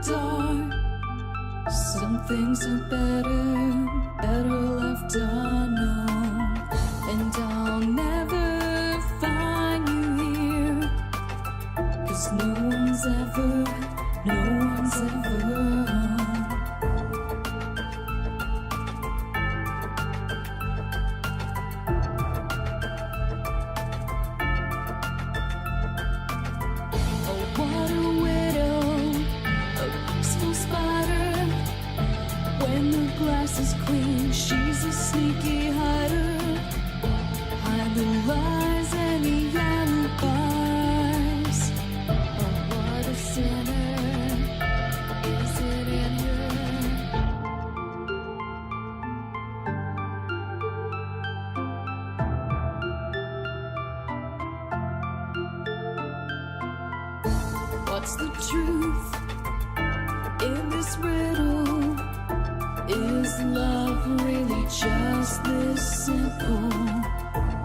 dark. Some things are better left unknown. And I'll never find you here, 'cause no one's ever is clean, she's a sneaky hider. Hide the lies and the alibis. Oh, what a sinner is it in her? What's the truth in this riddle? Is love really just this simple?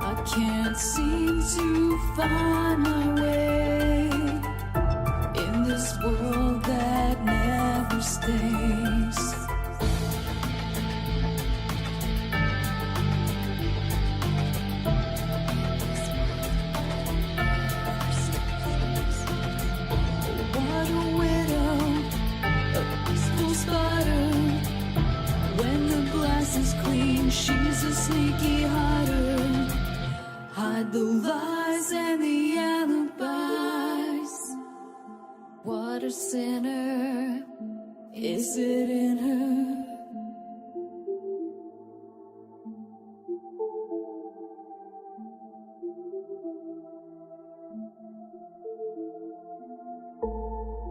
I can't seem to find my way in this world that never stays. What a widow, a peaceful spider. When the glass is clean, she's a sneaky hider. Hide the lies and the alibis. What a sinner is it in her?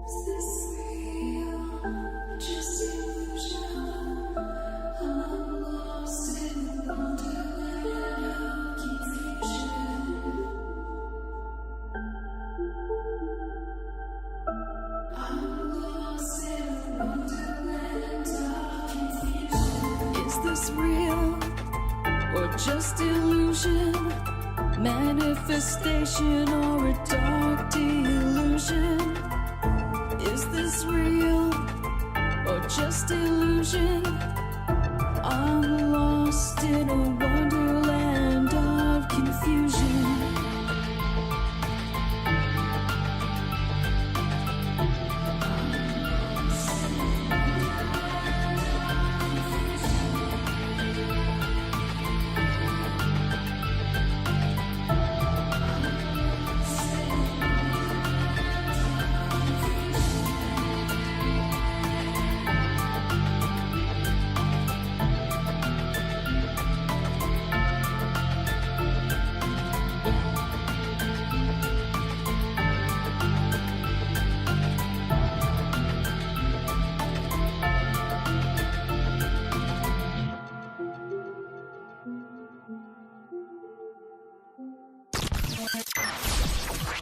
Is this real? Just illusion? I'm lost in wonderland of confusion. I'm lost in wonderland of confusion. Is this real or just illusion? Manifestation or a dark delusion? Is this real or just illusion? I'm lost in a wonderland of confusion.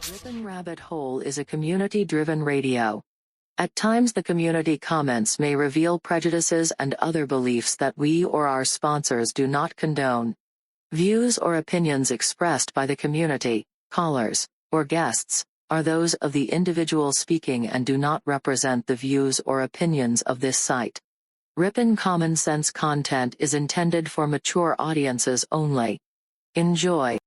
Ripon Rabbit Hole is a community-driven radio. At times the community comments may reveal prejudices and other beliefs that we or our sponsors do not condone. Views or opinions expressed by the community, callers, or guests, are those of the individual speaking and do not represent the views or opinions of this site. Ripon Common Sense content is intended for mature audiences only. Enjoy.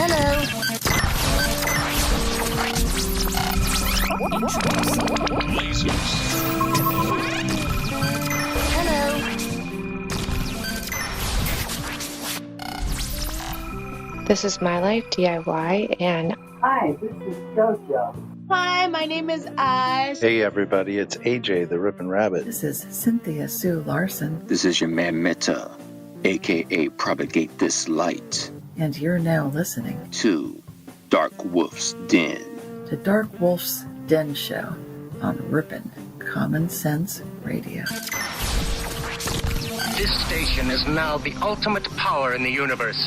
Hello. Hello. This is My Life DIY, and hi, this is JoJo. Hi, my name is Ash. Hey everybody, it's AJ the Ripon Rabbit. This is Cynthia Sue Larson. This is your man Meta, aka Propagate This Light. And you're now listening to Dark Wolf's Den. The Dark Wolf's Den Show on Ripon Common Sense Radio. This station is now the ultimate power in the universe.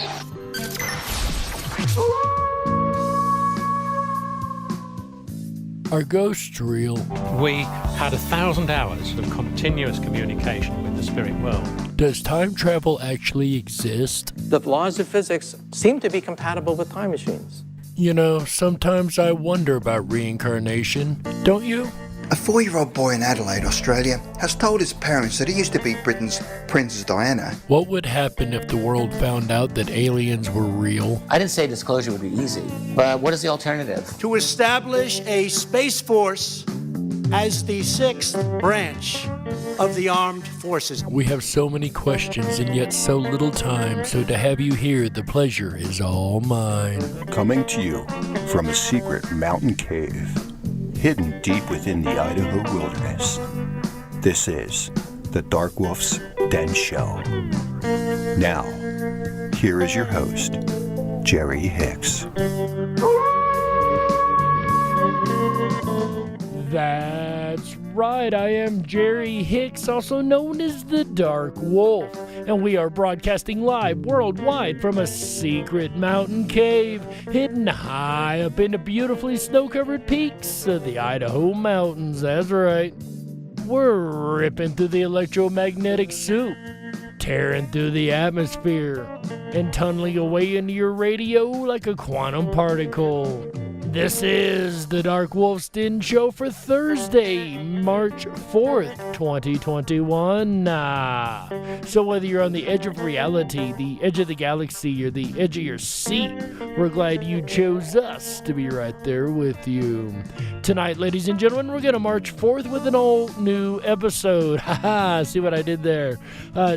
Are ghosts real? We had 1,000 hours of continuous communication with the spirit world. Does time travel actually exist? The laws of physics seem to be compatible with time machines. You know, sometimes I wonder about reincarnation. Don't you? A 4-year-old boy in Adelaide, Australia, has told his parents that he used to be Britain's Princess Diana. What would happen if the world found out that aliens were real? I didn't say disclosure would be easy, but what is the alternative? To establish a space force as the 6th branch of the armed forces. We have so many questions and yet so little time, so to have you here, the pleasure is all mine. Coming to you from a secret mountain cave, hidden deep within the Idaho wilderness. This is the Dark Wolf's Den Show. Now, here is your host, Jerry Hicks. That's right, I am Jerry Hicks, also known as the Dark Wolf, and we are broadcasting live worldwide from a secret mountain cave hidden high up in the beautifully snow-covered peaks of the Idaho mountains. That's right. We're ripping through the electromagnetic soup, tearing through the atmosphere, and tunneling away into your radio like a quantum particle. This is the Dark Wolf's Den Show for Thursday, March 4th, 2021. So whether you're on the edge of reality, the edge of the galaxy, or the edge of your seat, we're glad you chose us to be right there with you. Tonight, ladies and gentlemen, we're going to march forth with an all-new episode. Haha, see what I did there?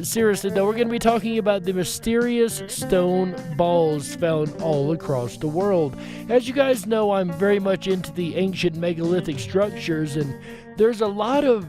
Seriously, though, we're going to be talking about the mysterious stone balls found all across the world. As you guys know, I'm very much into the ancient megalithic structures, and there's a lot of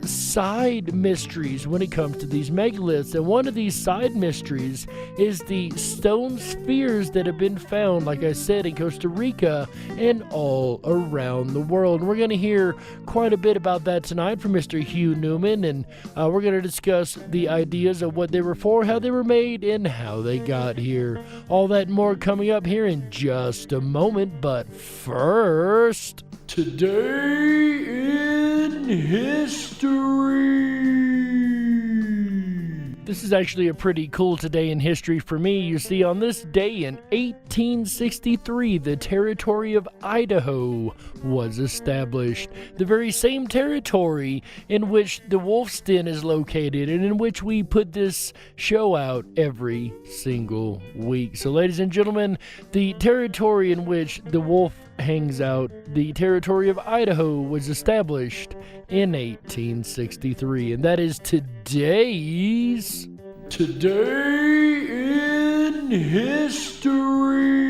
side mysteries when it comes to these megaliths, and one of these side mysteries is the stone spheres that have been found, like I said, in Costa Rica and all around the world. And we're going to hear quite a bit about that tonight from Mr. Hugh Newman, and we're going to discuss the ideas of what they were for, how they were made, and how they got here. All that and more coming up here in just a moment, but first... Today in history. This is actually a pretty cool today in history for me. You see, on this day in 1863, the territory of Idaho was established. The very same territory in which the Wolf's Den is located and in which we put this show out every single week. So, ladies and gentlemen, the territory in which the Wolf hangs out, the territory of Idaho, was established in 1863, and that is today's Today in History.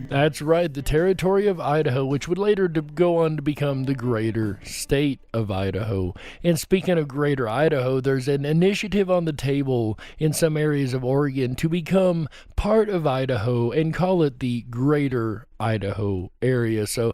That's right, the territory of Idaho, which would later go on to become the greater state of Idaho. And speaking of greater Idaho, there's an initiative on the table in some areas of Oregon to become part of Idaho and call it the Greater Idaho area. So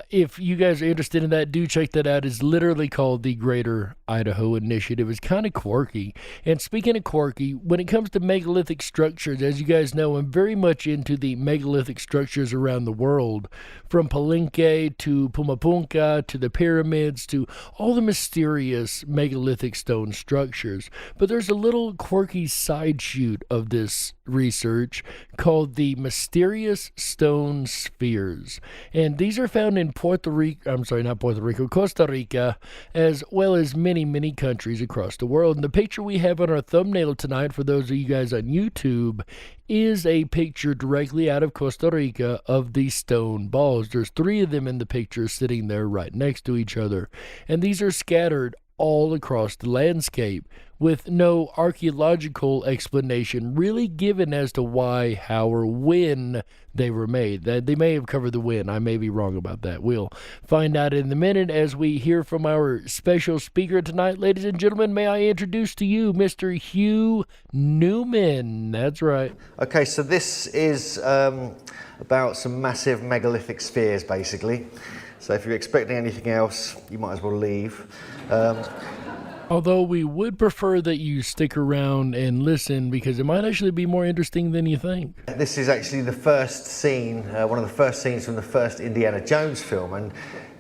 if you guys are interested in that, do check that out. It's literally called the Greater Idaho Initiative. It's kind of quirky. And speaking of quirky, when it comes to megalithic structures, as you guys know, I'm very much into the megalithic structures around the world, from Palenque to Pumapunka to the pyramids to all the mysterious megalithic stone structures. But there's a little quirky side shoot of this research called the mysterious stone spheres, and these are found in Costa Rica, as well as many countries across the world. And the picture we have on our thumbnail tonight, for those of you guys on YouTube, is a picture directly out of Costa Rica of the stone balls. There's 3 of them in the picture sitting there right next to each other, and these are scattered all across the landscape, with no archaeological explanation really given as to why, how, or when they were made. They may have covered the when. I may be wrong about that. We'll find out in a minute as we hear from our special speaker tonight. Ladies and gentlemen, may I introduce to you Mr. Hugh Newman. That's right. Okay, so this is about some massive megalithic spheres, basically. So if you're expecting anything else, you might as well leave. Although we would prefer that you stick around and listen because it might actually be more interesting than you think. This is actually the first scene, one of the first scenes from the first Indiana Jones film, and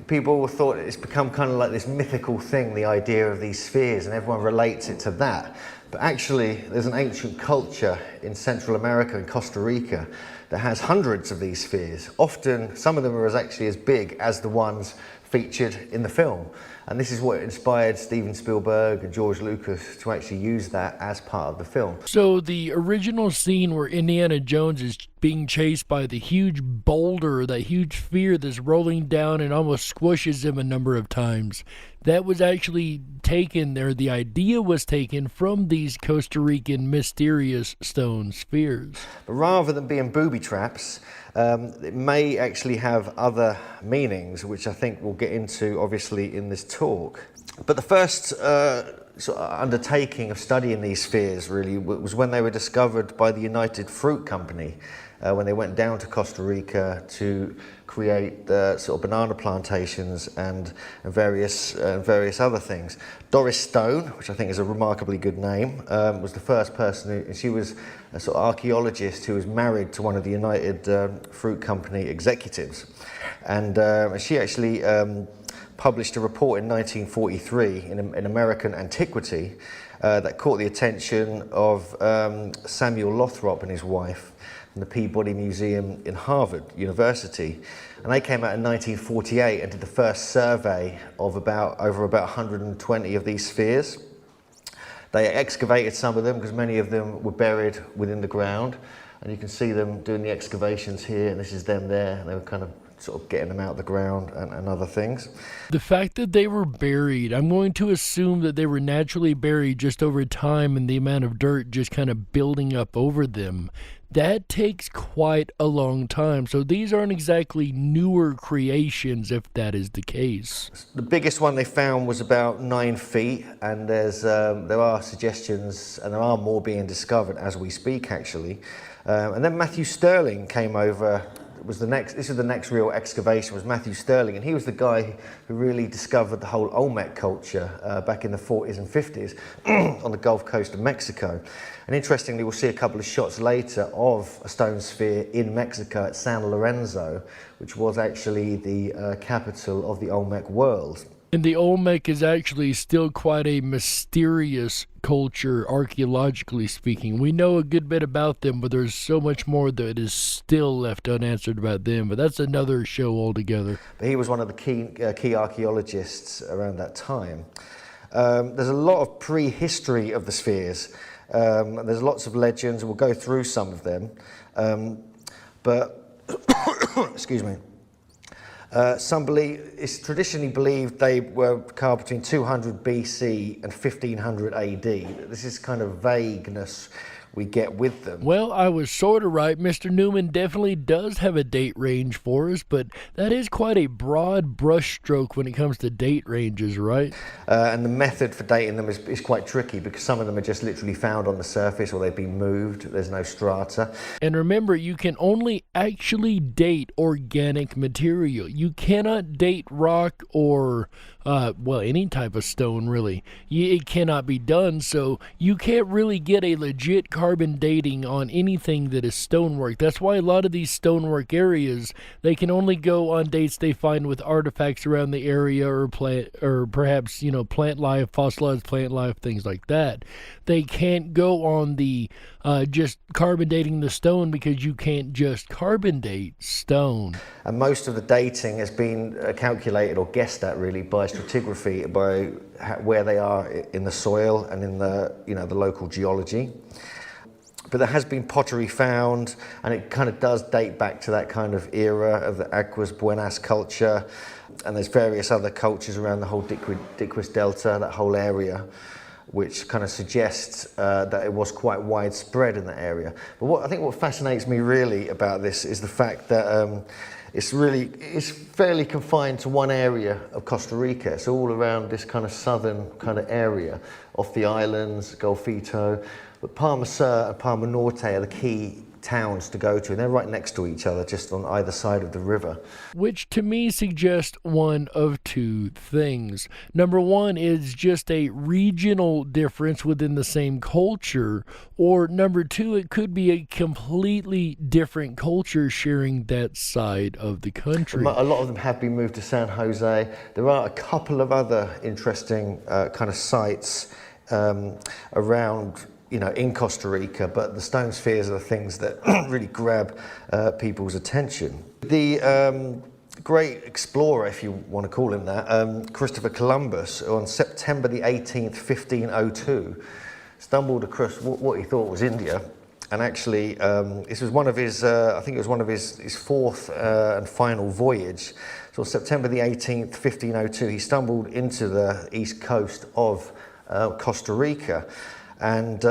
people thought it's become kind of like this mythical thing, the idea of these spheres, and everyone relates it to that. But actually, there's an ancient culture in Central America, in Costa Rica, that has hundreds of these spheres. Often, some of them are actually as big as the ones featured in the film. And this is what inspired Steven Spielberg and George Lucas to actually use that as part of the film. So the original scene where Indiana Jones is being chased by the huge boulder, that huge sphere that's rolling down and almost squishes him a number of times, that was actually taken there. The idea was taken from these Costa Rican mysterious stone spheres. But rather than being booby traps, it may actually have other meanings, which I think we'll get into obviously in this talk. But the first sort of undertaking of studying these spheres really was when they were discovered by the United Fruit Company, when they went down to Costa Rica to create sort of banana plantations and various other things. Doris Stone, which I think is a remarkably good name, was the first person she was a sort of archaeologist who was married to one of the United Fruit Company executives. And she actually published a report in 1943 in American Antiquity that caught the attention of Samuel Lothrop and his wife from the Peabody Museum in Harvard University. And they came out in 1948 and did the first survey of over about 120 of these spheres. They excavated some of them because many of them were buried within the ground. And you can see them doing the excavations here, and this is them there. And they were kind of sort of getting them out of the ground and other things. The fact that they were buried, I'm going to assume that they were naturally buried just over time and the amount of dirt just kind of building up over them. That takes quite a long time. So these aren't exactly newer creations, if that is the case. The biggest one they found was about 9 feet, and there are suggestions, and there are more being discovered as we speak, actually. And then Matthew Stirling came over. This is the next real excavation, was Matthew Stirling, and he was the guy who really discovered the whole Olmec culture back in the 40s and 50s on the Gulf Coast of Mexico. And interestingly, we'll see a couple of shots later of a stone sphere in Mexico at San Lorenzo, which was actually the capital of the Olmec world. And the Olmec is actually still quite a mysterious culture, archaeologically speaking. We know a good bit about them, but there's so much more that is still left unanswered about them. But that's another show altogether. But he was one of the key archaeologists around that time. There's a lot of prehistory of the spheres. There's lots of legends, and we'll go through some of them. But, excuse me. It's traditionally believed they were carved between 200 BC and 1500 AD. This is kind of vagueness we get with them. Well, I was sort of right. Mr. Newman definitely does have a date range for us, but that is quite a broad brushstroke when it comes to date ranges, right? And the method for dating them is quite tricky because some of them are just literally found on the surface or they've been moved. There's no strata. And remember, you can only actually date organic material. You cannot date rock or any type of stone, really. It cannot be done, so you can't really get a legit carbon dating on anything that is stonework. That's why a lot of these stonework areas, they can only go on dates they find with artifacts around the area or perhaps, plant life, fossilized plant life, things like that. They can't go on the just carbon dating the stone because you can't just carbon date stone. And most of the dating has been calculated or guessed at really by stratigraphy, by where they are in the soil and in the local geology. But there has been pottery found, and it kind of does date back to that kind of era of the Aguas Buenas culture. And there's various other cultures around the whole Diquis Delta, that whole area, which kind of suggests that it was quite widespread in that area. But I think what fascinates me really about this is the fact that it's fairly confined to one area of Costa Rica. It's all around this kind of southern kind of area, off the islands, Golfito. But Palma Sur and Palma Norte are the key towns to go to, and they're right next to each other, just on either side of the river. Which to me suggests one of two things. Number one is just a regional difference within the same culture, or number two, it could be a completely different culture sharing that side of the country. A lot of them have been moved to San Jose. There are a couple of other interesting kind of sites around, in Costa Rica, but the stone spheres are the things that really grab people's attention. The great explorer, if you want to call him that, Christopher Columbus, on September the 18th, 1502, stumbled across what he thought was India. And actually, this was one of his, I think it was one of his fourth and final voyage. So September the 18th, 1502, he stumbled into the east coast of Costa Rica. And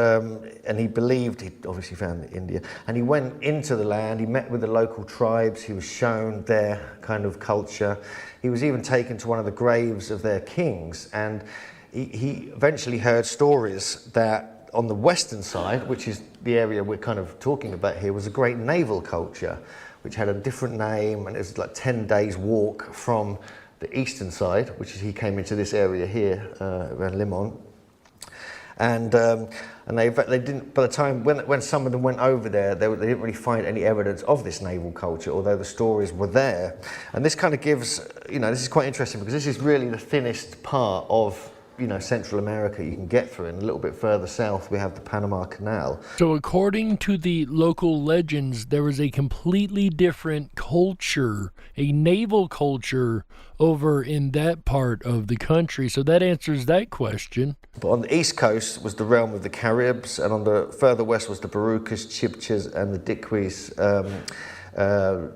he believed, he obviously found India, and he went into the land, he met with the local tribes, he was shown their kind of culture. He was even taken to one of the graves of their kings, and he eventually heard stories that on the western side, which is the area we're kind of talking about here, was a great naval culture, which had a different name, and it was like 10 days walk from the eastern side, which is, he came into this area here, around Limon. And they didn't, by the time when some of them went over there, they didn't really find any evidence of this naval culture, although the stories were there. And this kind of gives, this is quite interesting, because this is really the thinnest part of Central America you can get through, and a little bit further south we have the Panama Canal. So according to the local legends, there was a completely different culture, a naval culture, over in that part of the country. So that answers that question. But on the east coast was the realm of the Caribs, and on the further west was the Barucas, Chibchas, and the Diquis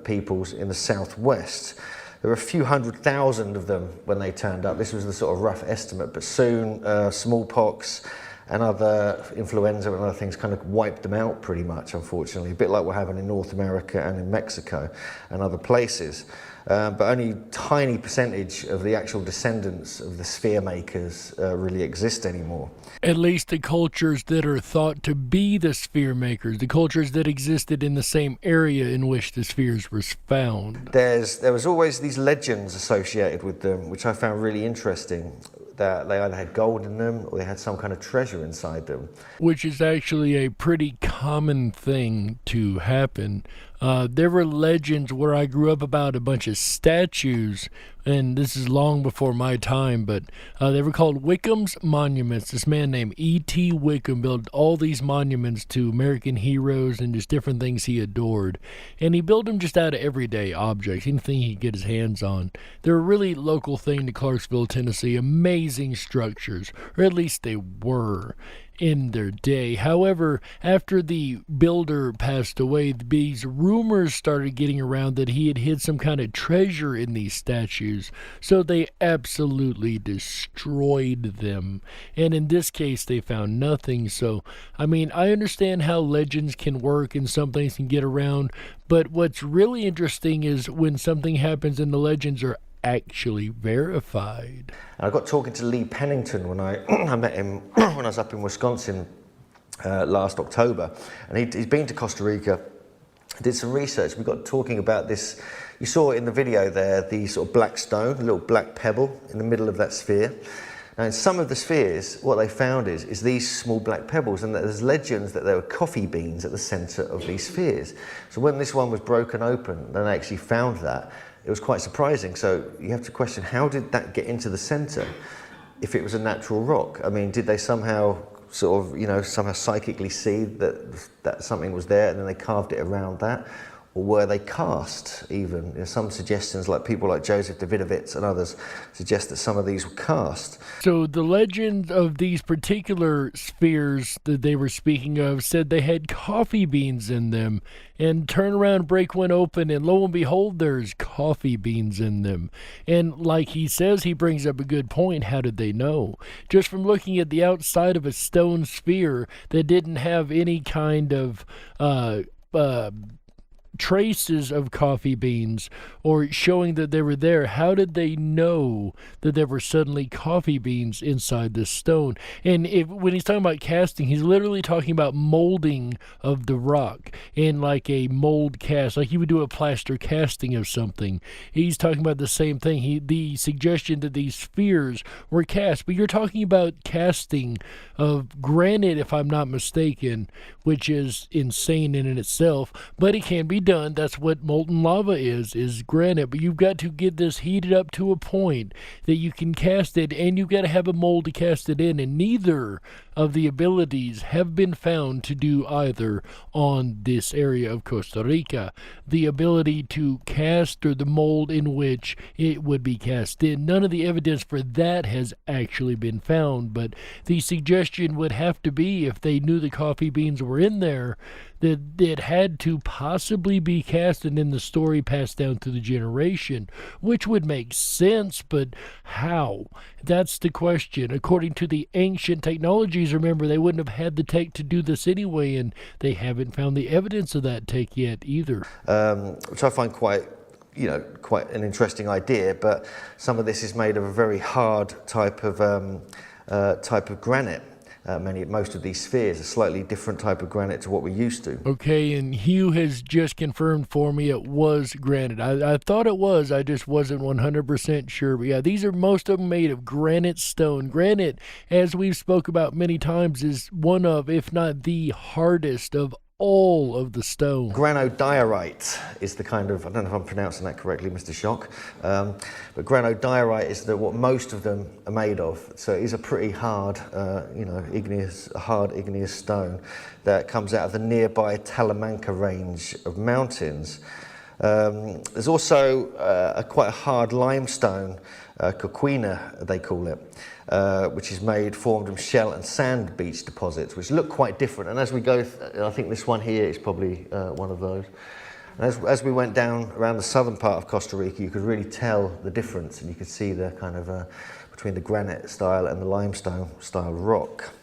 peoples in the southwest. There were a few 100,000 of them when they turned up. This was the sort of rough estimate, but soon smallpox and other influenza and other things kind of wiped them out pretty much, unfortunately, a bit like what happened in North America and in Mexico and other places. But only a tiny percentage of the actual descendants of the sphere makers really exist anymore. At least the cultures that are thought to be the sphere makers, the cultures that existed in the same area in which the spheres were found. There was always these legends associated with them, which I found really interesting, that they either had gold in them or they had some kind of treasure inside them. Which is actually a pretty common thing to happen. There were legends where I grew up about a bunch of statues, and this is long before my time, but they were called Wickham's monuments. This man named E.T. Wickham built all these monuments to American heroes and just different things he adored. And he built them just out of everyday objects, anything he could get his hands on. They're a really local thing to Clarksville, Tennessee. Amazing structures, or at least they were in their day. However, after the builder passed away, these rumors started getting around that he had hid some kind of treasure in these statues, so they absolutely destroyed them. And in this case, they found nothing. So, I understand how legends can work and some things can get around, but what's really interesting is when something happens and the legends are actually verified. I got talking to Lee Pennington when I met him when I was up in Wisconsin last October, and he's been to Costa Rica, did some research. We got talking about this. You saw in the video there the sort of black stone, a little black pebble in the middle of that sphere. Now, in some of the spheres, what they found is these small black pebbles, and there's legends that there were coffee beans at the centre of these spheres. So when this one was broken open, then they actually found that. It was quite surprising. So you have to question, how did that get into the centre if it was a natural rock? Did they somehow somehow psychically see that something was there and then they carved it around that? Or were they cast even? There's some suggestions, like people like Joseph Davidovitz and others suggest that some of these were cast. So the legend of these particular spheres that they were speaking of said they had coffee beans in them, and turn around, break one open, and lo and behold, there's coffee beans in them. And like he says, he brings up a good point. How did they know? Just from looking at the outside of a stone sphere that didn't have any kind of traces of coffee beans or showing that they were there, how did they know that there were suddenly coffee beans inside this stone? And when he's talking about casting, he's literally talking about molding of the rock in like a mold cast, like you would do a plaster casting of something. He's talking about the same thing. The suggestion that these spheres were cast, but you're talking about casting of granite, if I'm not mistaken, which is insane in itself, but it can be done. That's what molten lava is granite. But you've got to get this heated up to a point that you can cast it, and you've got to have a mold to cast it in, and neither of the abilities have been found to do either on this area of Costa Rica. The ability to cast or the mold in which it would be cast in, none of the evidence for that has actually been found, but the suggestion would have to be, if they knew the coffee beans were in there, that it had to possibly be cast and in the story passed down through the generation, which would make sense, but how? That's the question. According to the ancient technologies, remember, they wouldn't have had the tech to do this anyway, and they haven't found the evidence of that tech yet either. Which I find quite an interesting idea, but some of this is made of a very hard type of granite. Most of these spheres are slightly different type of granite to what we're used to. Okay, and Hugh has just confirmed for me it was granite. I thought it was, I just wasn't 100% sure. But yeah, these are most of them made of granite stone. Granite, as we've spoke about many times, is one of, if not the hardest of all of the stone. Granodiorite is the kind of, I don't know if I'm pronouncing that correctly, Mr. Shock, but granodiorite is what most of them are made of. So it is a pretty hard, igneous stone that comes out of the nearby Talamanca range of mountains. There's also quite a hard limestone, coquina they call it, which is formed from shell and sand beach deposits, which look quite different. And as we go, I think this one here is probably one of those. And as we went down around the southern part of Costa Rica, you could really tell the difference, and you could see the kind of between the granite style and the limestone style rock.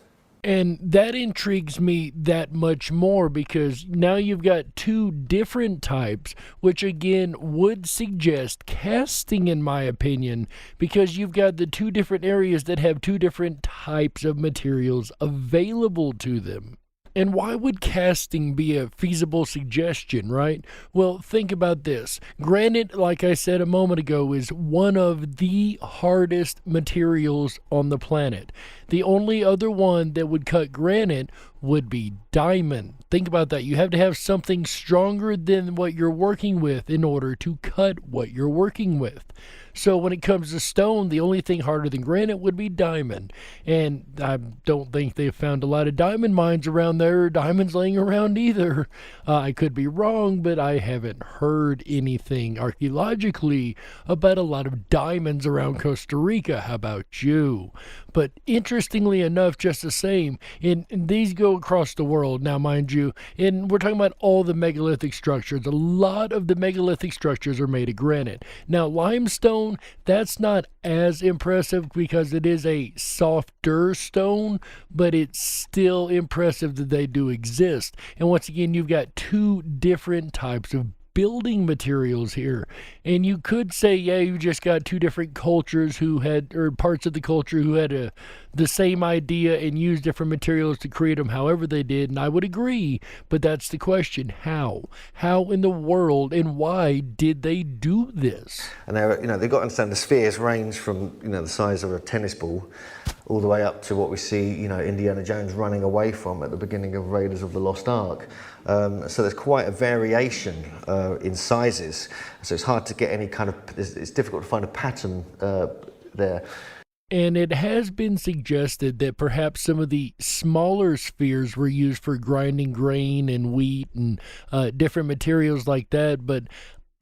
And that intrigues me that much more because now you've got two different types, which again would suggest casting, in my opinion, because you've got the two different areas that have two different types of materials available to them. And why would casting be a feasible suggestion, right? Well, think about this. Granite, like I said a moment ago, is one of the hardest materials on the planet. The only other one that would cut granite would be diamond. Think about that. You have to have something stronger than what you're working with in order to cut what you're working with. So when it comes to stone, the only thing harder than granite would be diamond. And I don't think they've found a lot of diamond mines around there, or diamonds laying around either. I could be wrong, but I haven't heard anything archaeologically about a lot of diamonds around Costa Rica. How about you? But interestingly enough, just the same, and these go across the world now, mind you, and we're talking about all the megalithic structures. A lot of the megalithic structures are made of granite. Now, limestone, that's not as impressive because it is a softer stone, but it's still impressive that they do exist. And once again, you've got two different types of building materials here. And you could say, yeah, you just got two different cultures who had, or parts of the culture who had the same idea and used different materials to create them however they did. And I would agree, but that's the question. How? How in the world and why did they do this? And they've got to understand the spheres range from, the size of a tennis ball all the way up to what we see, Indiana Jones running away from at the beginning of Raiders of the Lost Ark. So there's quite a variation in sizes. So it's hard to get any kind of, it's difficult to find a pattern there. And it has been suggested that perhaps some of the smaller spheres were used for grinding grain and wheat and different materials like that. But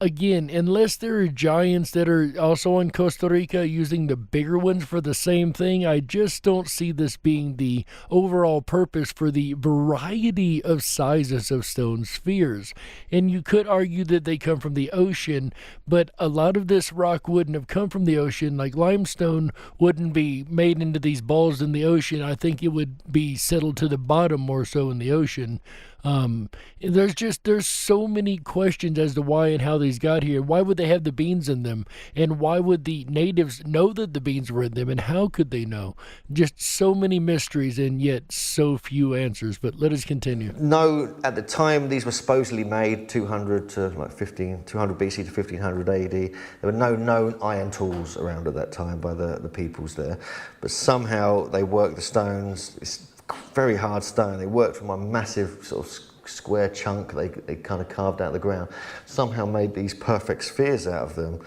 again, unless there are giants that are also in Costa Rica using the bigger ones for the same thing, I just don't see this being the overall purpose for the variety of sizes of stone spheres. And you could argue that they come from the ocean, but a lot of this rock wouldn't have come from the ocean. Like limestone wouldn't be made into these balls in the ocean. I think it would be settled to the bottom more so in the ocean. There's so many questions as to why and how these got here. Why would they have the beans in them? And why would the natives know that the beans were in them? And how could they know? Just so many mysteries and yet so few answers. But let us continue. No, at the time these were supposedly made 200 to like 200 BC to 1500 AD. There were no known iron tools around at that time by the peoples there. But somehow they worked the stones. It's very hard stone. They worked from a massive sort of square chunk they kind of carved out of the ground. Somehow made these perfect spheres out of them.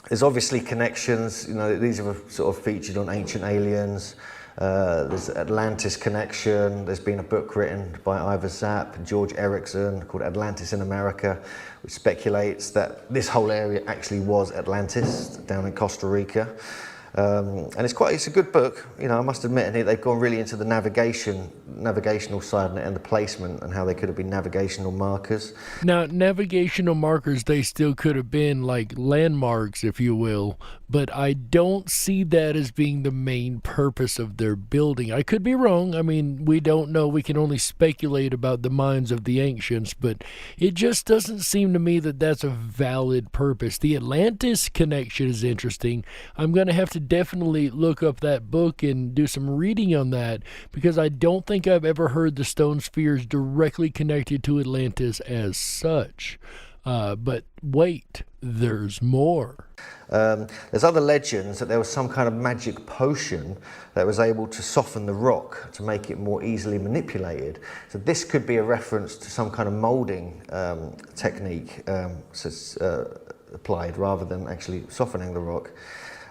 There's obviously connections. You know, these are sort of featured on Ancient Aliens. There's Atlantis connection. There's been a book written by Ivor Zapp and George Erickson called Atlantis in America, which speculates that this whole area actually was Atlantis down in Costa Rica. And it's a good book. You know, I must admit, they've gone really into the navigational side and the placement and how they could have been navigational markers. Now, navigational markers, they still could have been like landmarks, if you will, but I don't see that as being the main purpose of their building. I could be wrong. I mean, we don't know. We can only speculate about the minds of the ancients, but it just doesn't seem to me that that's a valid purpose. The Atlantis connection is interesting. I'm going to have to definitely look up that book and do some reading on that, because I don't think I've ever heard the stone spheres directly connected to Atlantis as such. But wait, there's more. There's other legends that there was some kind of magic potion that was able to soften the rock to make it more easily manipulated. So this could be a reference to some kind of molding technique applied rather than actually softening the rock.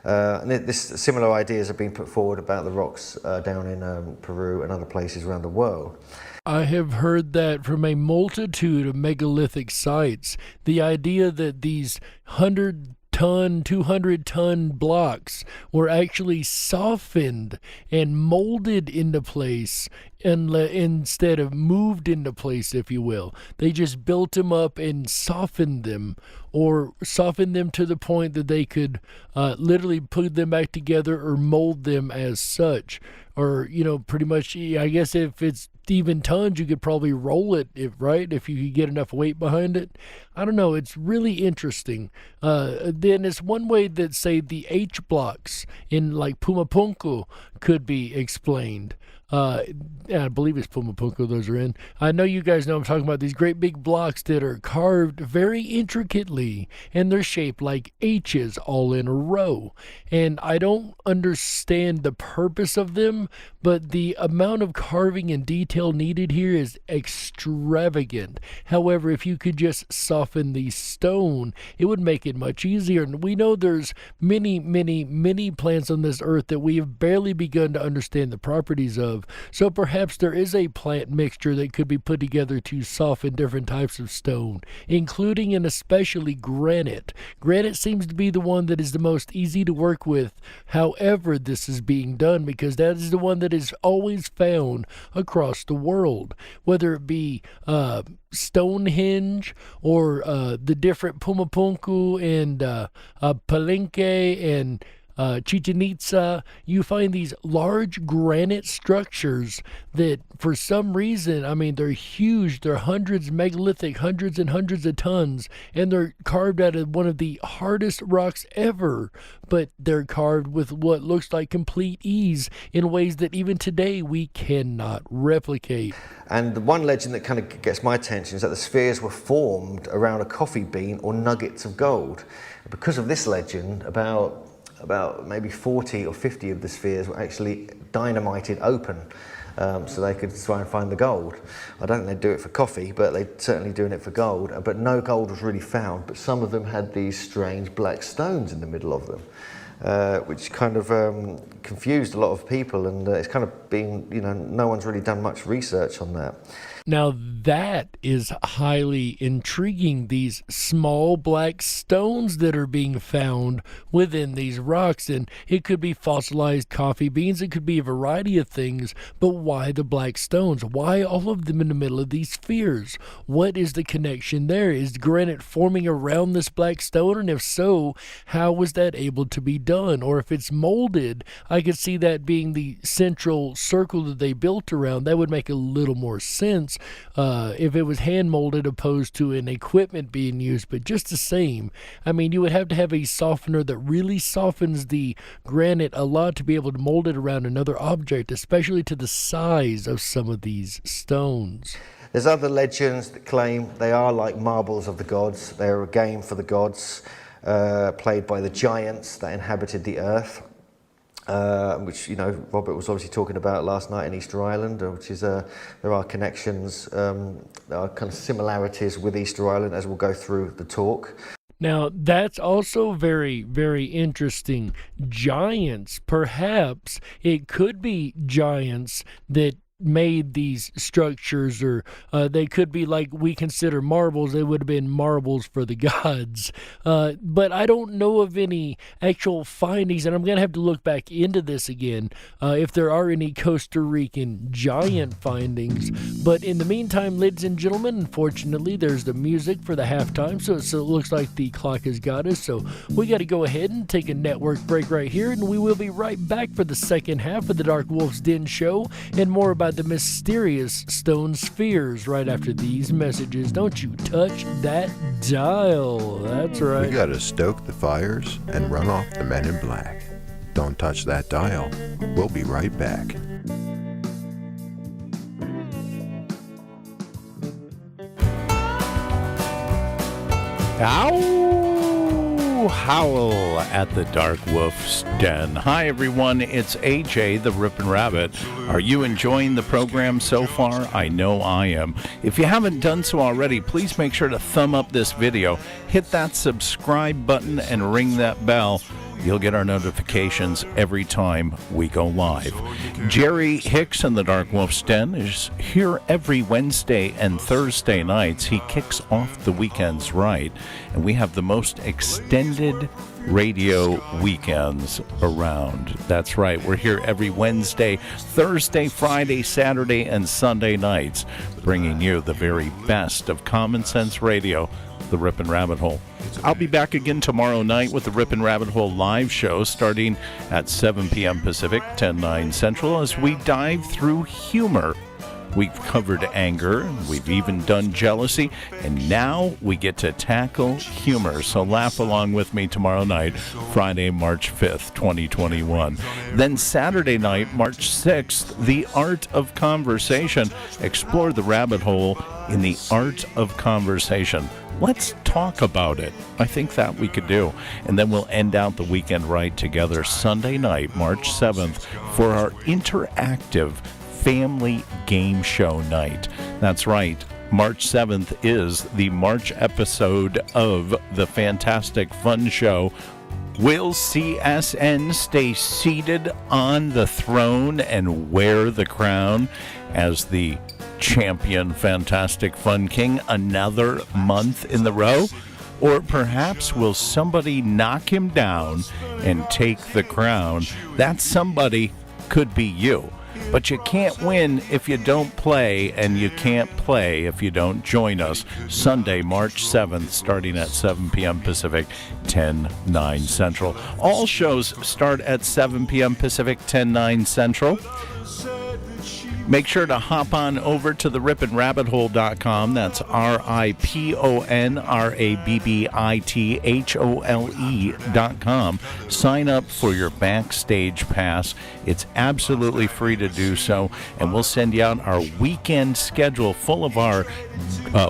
And similar ideas have been put forward about the rocks down in Peru and other places around the world. I have heard that from a multitude of megalithic sites. The idea that these 100-ton, 200-ton blocks were actually softened and molded into place instead of moved into place, if you will. They just built them up and softened them, or softened them to the point that they could literally put them back together or mold them as such. Or, you know, pretty much, I guess if it's even tons, you could probably roll it, if you could get enough weight behind it. I don't know. It's really interesting. Then it's one way that, say, the H blocks in like Pumapunku could be explained. I believe it's Pumapunku those are in. I know you guys know I'm talking about these great big blocks that are carved very intricately, and they're shaped like H's all in a row. And I don't understand the purpose of them, but the amount of carving and detail needed here is extravagant. However, if you could just soften the stone, it would make it much easier. And we know there's many, many, many plants on this earth that we have barely begun to understand the properties of. So perhaps there is a plant mixture that could be put together to soften different types of stone, including and especially granite. Granite seems to be the one that is the most easy to work with, however this is being done, because that is the one that is always found across the world, whether it be Stonehenge or the different Pumapunku and Palenque and Chichen Itza. You find these large granite structures that for some reason, I mean, they're huge. They're megalithic, hundreds and hundreds of tons, and they're carved out of one of the hardest rocks ever, but they're carved with what looks like complete ease in ways that even today we cannot replicate. And the one legend that kind of gets my attention is that the spheres were formed around a coffee bean or nuggets of gold. Because of this legend, about maybe 40 or 50 of the spheres were actually dynamited open, so they could try and find the gold. I don't think they'd do it for coffee, but they're certainly doing it for gold. But no gold was really found, but some of them had these strange black stones in the middle of them, which kind of confused a lot of people, and it's kind of been, no one's really done much research on that. Now that is highly intriguing, these small black stones that are being found within these rocks. And it could be fossilized coffee beans, it could be a variety of things, but why the black stones? Why all of them in the middle of these spheres? What is the connection there? Is granite forming around this black stone? And if so, how was that able to be done? Or if it's molded, I could see that being the central circle that they built around. That would make a little more sense if it was hand molded opposed to an equipment being used. But just the same, I mean, you would have to have a softener that really softens the granite a lot to be able to mold it around another object, especially to the size of some of these stones. There's other legends that claim they are like marbles of the gods. They're a game for the gods, played by the giants that inhabited the earth. Which, you know, Robert was obviously talking about last night in Easter Island, which is, there are connections, there are kind of similarities with Easter Island as we'll go through the talk. Now, that's also very, very interesting. Giants, perhaps it could be giants that made these structures, or they could be like we consider marbles. They would have been marbles for the gods, but I don't know of any actual findings, and I'm gonna have to look back into this again if there are any Costa Rican giant findings. But in the meantime, ladies and gentlemen, unfortunately there's the music for the halftime, so it looks like the clock has got us, so we got to go ahead and take a network break right here, and we will be right back for the second half of the Dark Wolf's Den show and more about the mysterious stone spheres right after these messages. Don't you touch that dial. That's right. We gotta stoke the fires and run off the men in black. Don't touch that dial. We'll be right back. Howl at the Dark Wolf's Den. Hi everyone, it's AJ the Ripon Rabbit. Are you enjoying the program so far? I know I am. If you haven't done so already, please make sure to thumb up this video, hit that subscribe button and ring that bell. You'll get our notifications every time we go live. Jerry Hicks in the Dark Wolf's Den is here every Wednesday and Thursday nights. He kicks off the weekends right, and we have the most extended radio weekends around. That's right, we're here every Wednesday, Thursday, Friday, Saturday, and Sunday nights, bringing you the very best of common sense radio, the Ripon Rabbit Hole. I'll be back again tomorrow night with the Ripon Rabbit Hole live show starting at 7 p.m. Pacific, 10/9 Central, as we dive through humor. We've covered anger, we've even done jealousy, and now we get to tackle humor. So laugh along with me tomorrow night, Friday, March 5th, 2021. Then Saturday night, March 6th, The Art of Conversation. Explore the rabbit hole in the art of conversation. Let's talk about it. I think that we could do. And then we'll end out the weekend right together Sunday night, March 7th, for our interactive family game show night. That's right. March 7th is the March episode of the Fantastic Fun Show. Will CSN stay seated on the throne and wear the crown as the champion Fantastic Fun King another month in the row? Or perhaps will somebody knock him down and take the crown? That somebody could be you. But you can't win if you don't play, and you can't play if you don't join us. Sunday, March 7th, starting at 7 p.m. Pacific, 10/9 Central. All shows start at 7 p.m. Pacific, 10/9 Central. Make sure to hop on over to the riponrabbithole.com. That's RIPONRABBITHOLE.com. Sign up for your Backstage Pass. It's absolutely free to do so, and we'll send you out our weekend schedule full of our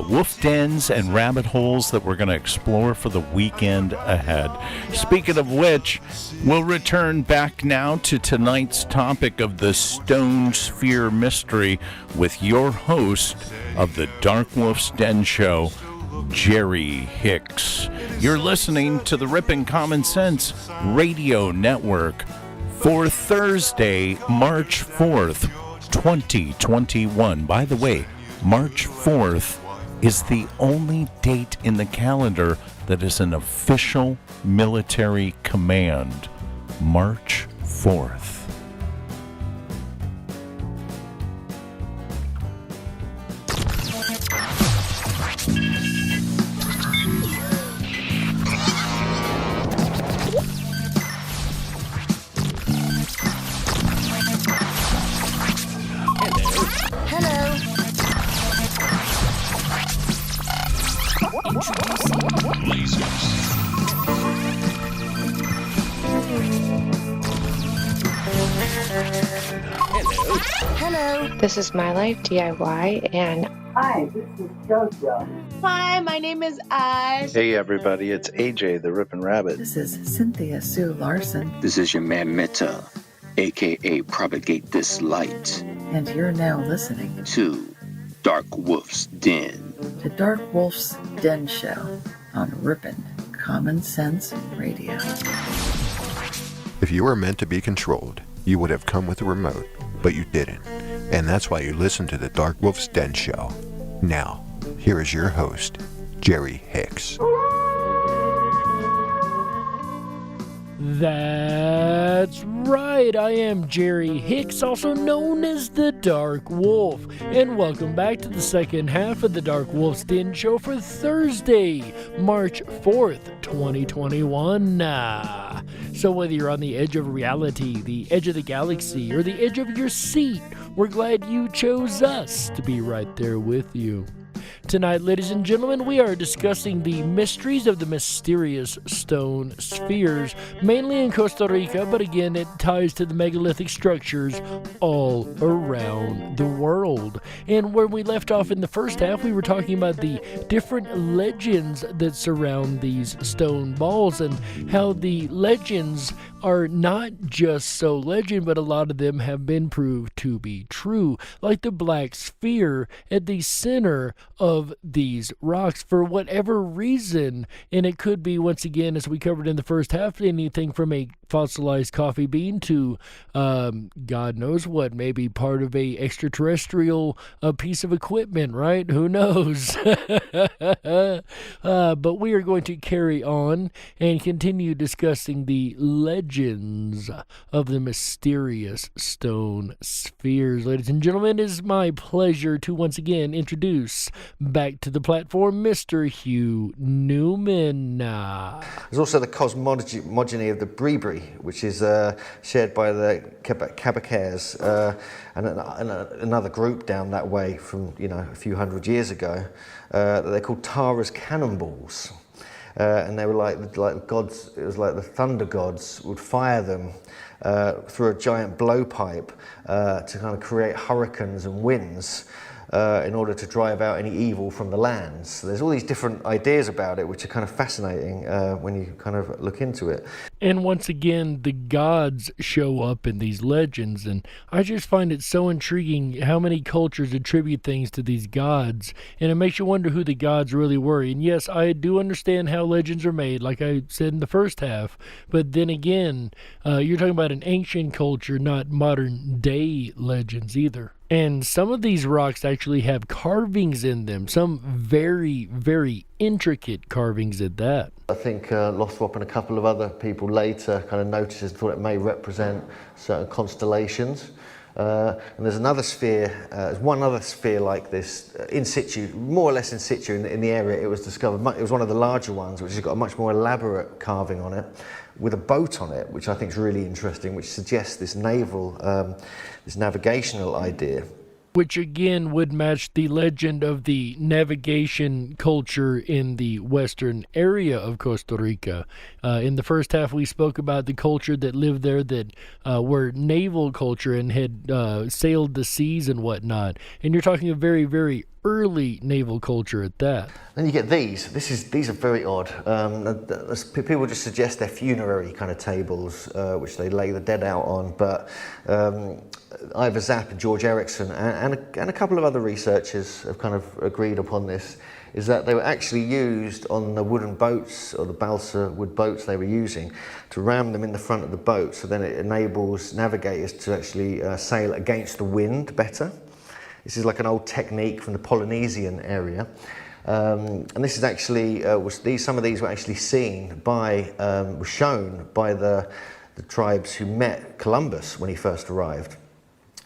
wolf dens and rabbit holes that we're going to explore for the weekend ahead. Speaking of which, we'll return back now to tonight's topic of the Stone Sphere Mystery with your host of the Dark Wolf's Den show, Jerry Hicks. You're listening to the Ripon Common Sense Radio Network for Thursday, March 4th, 2021. By the way, March 4th is the only date in the calendar that is an official military command. March 4th. This is My Life DIY, and Hi, this is JoJo. Hi, my name is Ash. Hey everybody, it's AJ the Ripon Rabbit. This is Cynthia Sue Larson. This is your man Meta, aka Propagate This Light. And you're now listening to Dark Wolf's Den. The Dark Wolf's Den Show on Ripon Common Sense Radio. If you were meant to be controlled, you would have come with a remote, but you didn't. And that's why you listen to the Dark Wolf's Den Show. Now, here is your host, Jerry Hicks. That's right, I am Jerry Hicks, also known as the Dark Wolf, and welcome back to the second half of the Dark Wolf's Den Show for Thursday, March 4th, 2021. So whether you're on the edge of reality, the edge of the galaxy, or the edge of your seat, we're glad you chose us to be right there with you. Tonight, ladies and gentlemen, we are discussing the mysteries of the mysterious stone spheres, mainly in Costa Rica, but again, it ties to the megalithic structures all around the world. And where we left off in the first half, we were talking about the different legends that surround these stone balls and how the legends are not just so legend, but a lot of them have been proved to be true, like the black sphere at the center of these rocks for whatever reason. And it could be, once again, as we covered in the first half, anything from a fossilized coffee bean to God knows what, maybe part of a extraterrestrial piece of equipment, right? Who knows? But we are going to carry on and continue discussing the legends of the mysterious stone spheres. Ladies and gentlemen, it is my pleasure to once again introduce back to the platform Mr. Hugh Newman. There's also the cosmogony of the Bribri, which is shared by the Cabacars and another group down that way from a few hundred years ago. They're called Tara's cannonballs. And they were like gods. It was like the thunder gods would fire them through a giant blowpipe to kind of create hurricanes and winds in order to drive out any evil from the lands. So there's all these different ideas about it, which are kind of fascinating when you kind of look into it. And once again, the gods show up in these legends, and I just find it so intriguing how many cultures attribute things to these gods, and it makes you wonder who the gods really were. And yes, I do understand how legends are made, like I said in the first half, but then again, you're talking about an ancient culture, not modern day legends either. And some of these rocks actually have carvings in them, some very, very intricate carvings at that. I think Lothrop and a couple of other people later kind of noticed and thought it may represent certain constellations. And there's another sphere, there's one other sphere like this in situ, more or less in situ in the area it was discovered. It was one of the larger ones, which has got a much more elaborate carving on it, with a boat on it, which I think is really interesting, which suggests this this navigational idea. Which again would match the legend of the navigation culture in the western area of Costa Rica. In the first half, we spoke about the culture that lived there that were naval culture and had sailed the seas and whatnot. And you're talking a very, very early naval culture at that. Then you get these. These are very odd. People just suggest they're funerary kind of tables, which they lay the dead out on. But Ivor Zapp and George Erickson and a couple of other researchers have kind of agreed upon this, is that they were actually used on the wooden boats, or the balsa wood boats they were using, to ram them in the front of the boat, so then it enables navigators to actually sail against the wind better. This is like an old technique from the Polynesian area. And this is actually, some of these were actually seen by, were shown by the tribes who met Columbus when he first arrived,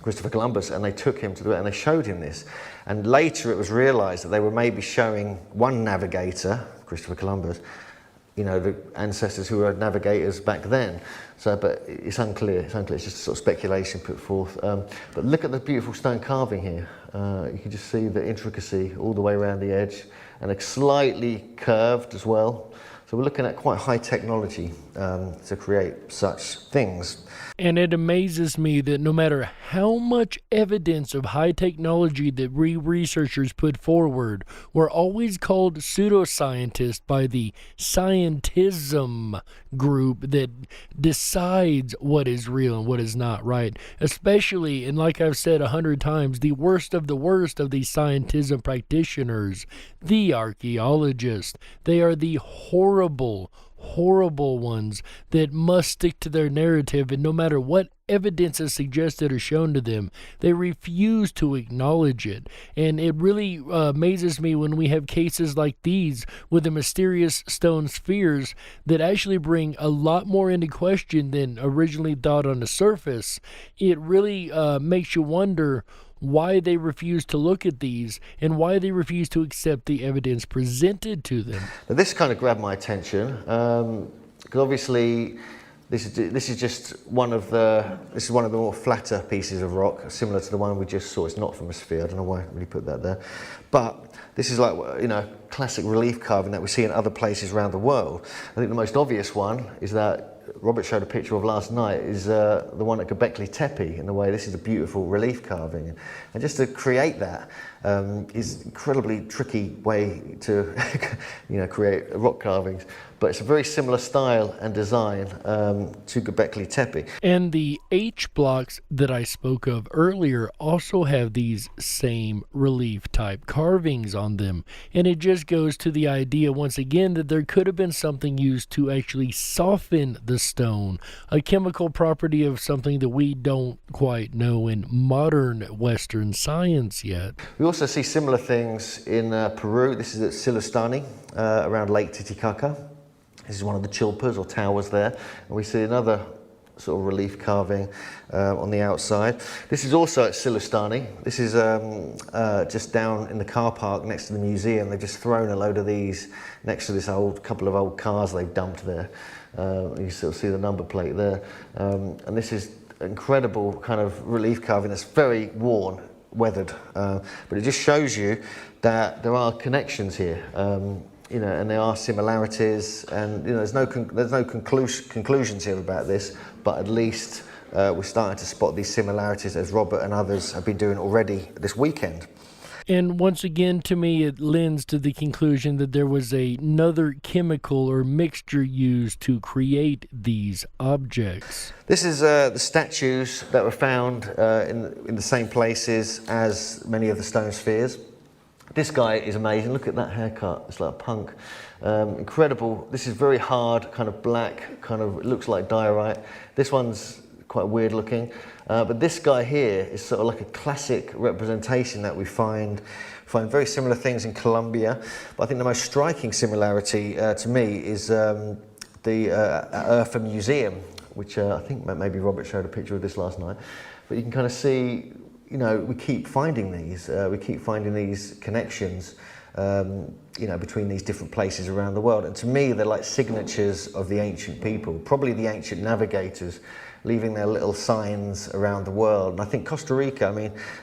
Christopher Columbus, and they took him to do it and they showed him this. And later it was realized that they were maybe showing one navigator, Christopher Columbus, you know, the ancestors who were navigators back then. So, but it's unclear, it's just sort of speculation put forth. But look at the beautiful stone carving here. You can just see the intricacy all the way around the edge, and it's slightly curved as well. So we're looking at quite high technology to create such things. And it amazes me that no matter how much evidence of high technology that we researchers put forward, we're always called pseudoscientists by the scientism group that decides what is real and what is not, right? Especially, and like I've said 100 times, the worst of these scientism practitioners, the archaeologists. They are the horrible ones that must stick to their narrative, and no matter what evidence is suggested or shown to them, they refuse to acknowledge it. And it really amazes me when we have cases like these with the mysterious stone spheres that actually bring a lot more into question than originally thought on the surface. It really makes you wonder why they refuse to look at these and why they refuse to accept the evidence presented to them. Now, this kind of grabbed my attention because obviously this is just one of the more flatter pieces of rock, similar to the one we just saw. It's not from a sphere. I don't know why I really put that there, but this is like, you know, classic relief carving that we see in other places around the world. I think the most obvious one is that Robert showed a picture of last night, is the one at Göbekli Tepe. In a way, this is a beautiful relief carving, and just to create that is incredibly tricky way to create rock carvings. But it's a very similar style and design to Göbekli Tepe. And the H blocks that I spoke of earlier also have these same relief type carvings on them. And it just goes to the idea once again that there could have been something used to actually soften the stone, a chemical property of something that we don't quite know in modern Western science yet. We also see similar things in Peru. This is at Silustani, around Lake Titicaca. This is one of the chilpas or towers there, and we see another sort of relief carving on the outside. This is also at Silustani. This is just down in the car park next to the museum. They've just thrown a load of these next to this couple of old cars they've dumped there. You sort of see the number plate there, and this is incredible kind of relief carving that's very worn, weathered, but it just shows you that there are connections here. And there are similarities, and there's no conclusions here about this, but at least we're starting to spot these similarities, as Robert and others have been doing already this weekend. And once again, to me, it lends to the conclusion that there was another chemical or mixture used to create these objects. This is the statues that were found in the same places as many of the stone spheres. This guy is amazing. Look at that haircut. It's like a punk. Incredible. This is very hard, kind of black, it looks like diorite. This one's quite weird looking. But this guy here is sort of like a classic representation that we find very similar things in Colombia. But I think the most striking similarity to me is the Urfa Museum, which I think maybe Robert showed a picture of this last night. But you can kind of see, we keep finding these connections, between these different places around the world. And to me, they're like signatures of the ancient people, probably the ancient navigators, leaving their little signs around the world. And I think Costa Rica,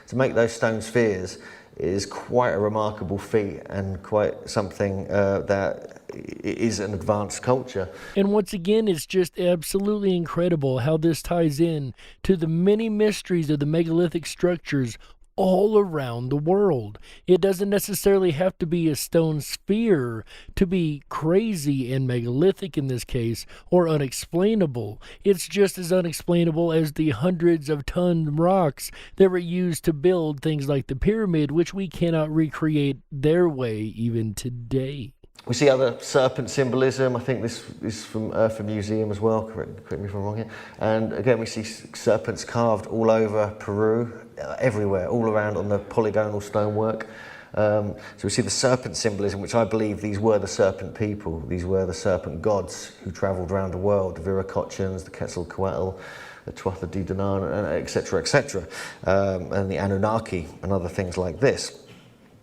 to make those stone spheres is quite a remarkable feat and quite something that is an advanced culture. And once again, it's just absolutely incredible how this ties in to the many mysteries of the megalithic structures all around the world. It doesn't necessarily have to be a stone sphere to be crazy and megalithic in this case, or unexplainable. It's just as unexplainable as the hundreds of ton rocks that were used to build things like the pyramid, which we cannot recreate their way even today. We see other serpent symbolism. I think this is from Urfa Museum as well, correct me if I'm wrong here. And again, we see serpents carved all over Peru, everywhere, all around on the polygonal stonework. So we see the serpent symbolism, which I believe these were the serpent people. These were the serpent gods who travelled around the world, the Viracochans, the Quetzalcoatl, the Tuatha De Danann, etc., etc., and the Anunnaki and other things like this.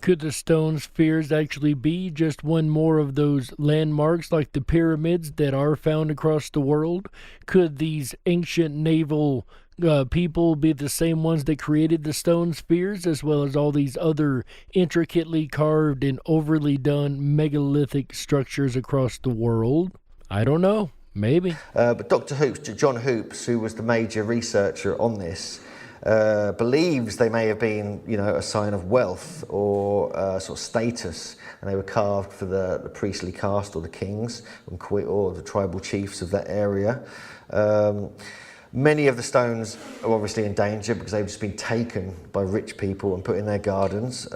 Could the stone spheres actually be just one more of those landmarks like the pyramids that are found across the world? Could these ancient naval people be the same ones that created the stone spheres, as well as all these other intricately carved and overly done megalithic structures across the world? I don't know. Maybe. But Dr. Hoops, John Hoops, who was the major researcher on this, believes they may have been, a sign of wealth or sort of status, and they were carved for the priestly caste or the kings or the tribal chiefs of that area. Many of the stones are obviously in danger because they've just been taken by rich people and put in their gardens.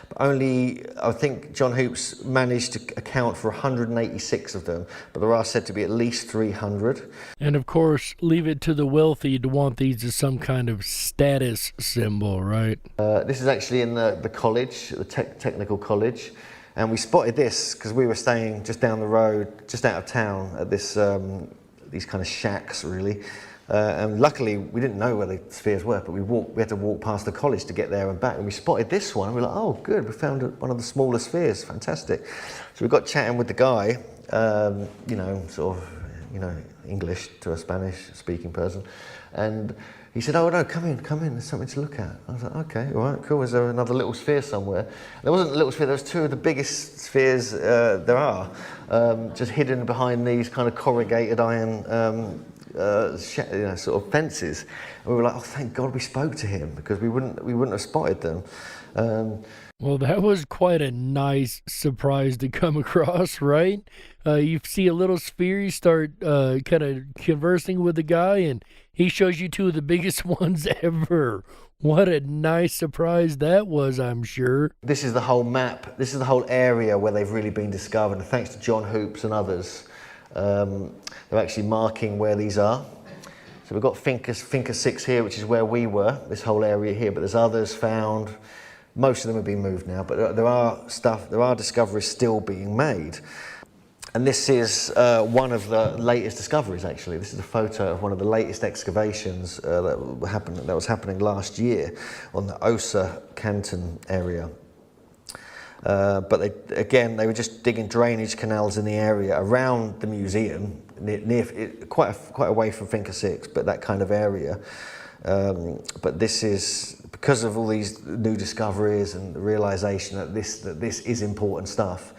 But only, I think John Hoops managed to account for 186 of them, but there are said to be at least 300. And of course, leave it to the wealthy to want these as some kind of status symbol, right? This is actually in the college, the technical college, and we spotted this because we were staying just down the road, just out of town, at this these kind of shacks, really. And luckily, we didn't know where the spheres were, but we had to walk past the college to get there and back, and we spotted this one, and we were like, oh, good, we found one of the smaller spheres, fantastic. So we got chatting with the guy, English to a Spanish-speaking person, and he said, oh, no, come in, there's something to look at. I was like, okay, all right, cool, is there another little sphere somewhere? There wasn't a little sphere, there was two of the biggest spheres there are, just hidden behind these kind of corrugated iron sort of fences, and we were like, oh, thank God we spoke to him, because we wouldn't have spotted them. Well, that was quite a nice surprise to come across, right? You see a little sphere, you start kind of conversing with the guy, and he shows you two of the biggest ones ever. What a nice surprise that was, I'm sure. This is the whole map. This is the whole area where they've really been discovered, and thanks to John Hoops and others. They're actually marking where these are. So we've got Finca 6 here, which is where we were, this whole area here, but there's others found. Most of them have been moved now, but there are discoveries still being made. And this is one of the latest discoveries, actually. This is a photo of one of the latest excavations that was happening last year on the Osa Canton area. But they were just digging drainage canals in the area around the museum, quite away from Finca 6, but that kind of area. But this is because of all these new discoveries and the realisation that this is important stuff.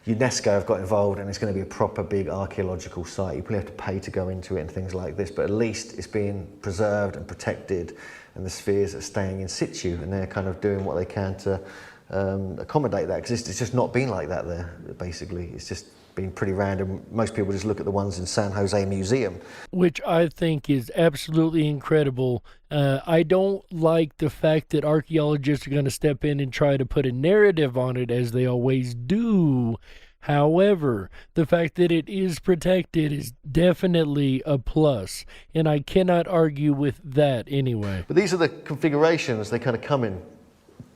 UNESCO have got involved, and it's going to be a proper big archaeological site. You probably have to pay to go into it and things like this, but at least it's being preserved and protected, and the spheres are staying in situ, and they're kind of doing what they can to accommodate that, because it's just not been like that there, basically. It's just been pretty random. Most people just look at the ones in San Jose Museum. Which I think is absolutely incredible. I don't like the fact that archaeologists are going to step in and try to put a narrative on it, as they always do. However, the fact that it is protected is definitely a plus, and I cannot argue with that anyway. But these are the configurations they kind of come in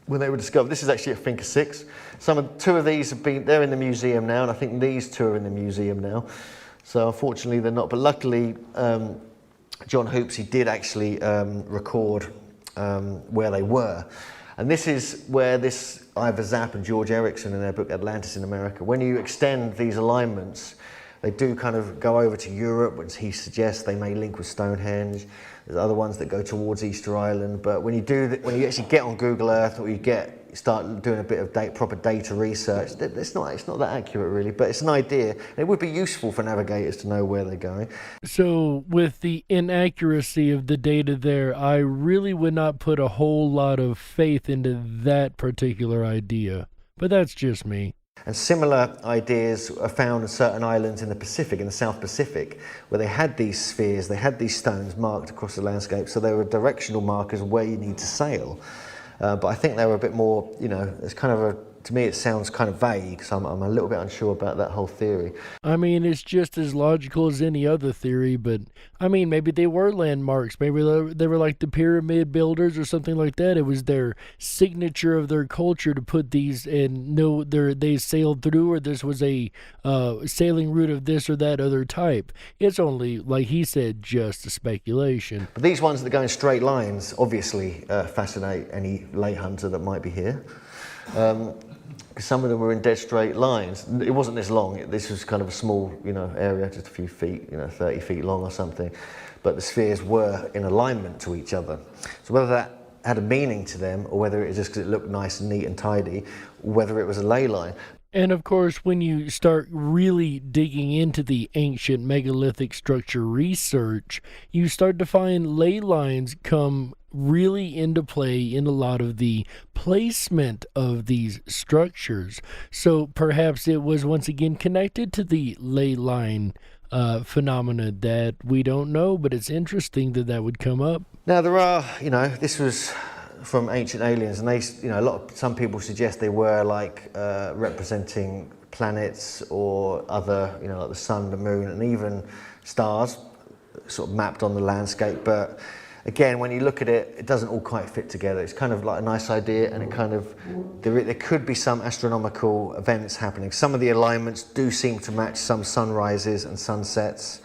when they were discovered. This is actually at Finca 6. Two of these they're in the museum now, and I think these two are in the museum now. So unfortunately they're not, but luckily John Hoops, he did actually record where they were. And this is where Ivor Zapp and George Erickson in their book Atlantis in America, when you extend these alignments, they do kind of go over to Europe, which he suggests they may link with Stonehenge. There's other ones that go towards Easter Island, but when you actually get on Google Earth, or you start doing a bit of proper data research, it's not that accurate really, but it's an idea. And it would be useful for navigators to know where they're going. So with the inaccuracy of the data there, I really would not put a whole lot of faith into that particular idea, but that's just me. And similar ideas are found in certain islands in the Pacific, in the South Pacific, where they had these spheres, they had these stones marked across the landscape, so they were directional markers where you need to sail. But I think they were a bit more, it's kind of a to me it sounds kind of vague, so I'm a little bit unsure about that whole theory. I mean, it's just as logical as any other theory, but I mean, maybe they were landmarks. Maybe they were like the pyramid builders or something like that. It was their signature of their culture to put these and know they sailed through, or this was a sailing route of this or that other type. It's only, like he said, just a speculation. But these ones that go in straight lines obviously fascinate any lay hunter that might be here. Some of them were in dead straight lines. It wasn't this long. This was kind of a small, area, just a few feet, 30 feet long or something. But the spheres were in alignment to each other. So whether that had a meaning to them, or whether it was just because it looked nice and neat and tidy, whether it was a ley line. And of course, when you start really digging into the ancient megalithic structure research, you start to find ley lines come really into play in a lot of the placement of these structures. So perhaps it was once again connected to the ley line phenomena that we don't know, but it's interesting that would come up. Now there are, this was from ancient aliens, and they, some people suggest they were like representing planets or other, like the sun, the moon, and even stars, sort of mapped on the landscape. But again, when you look at it, it doesn't all quite fit together. It's kind of like a nice idea, and it kind of there could be some astronomical events happening. Some of the alignments do seem to match some sunrises and sunsets.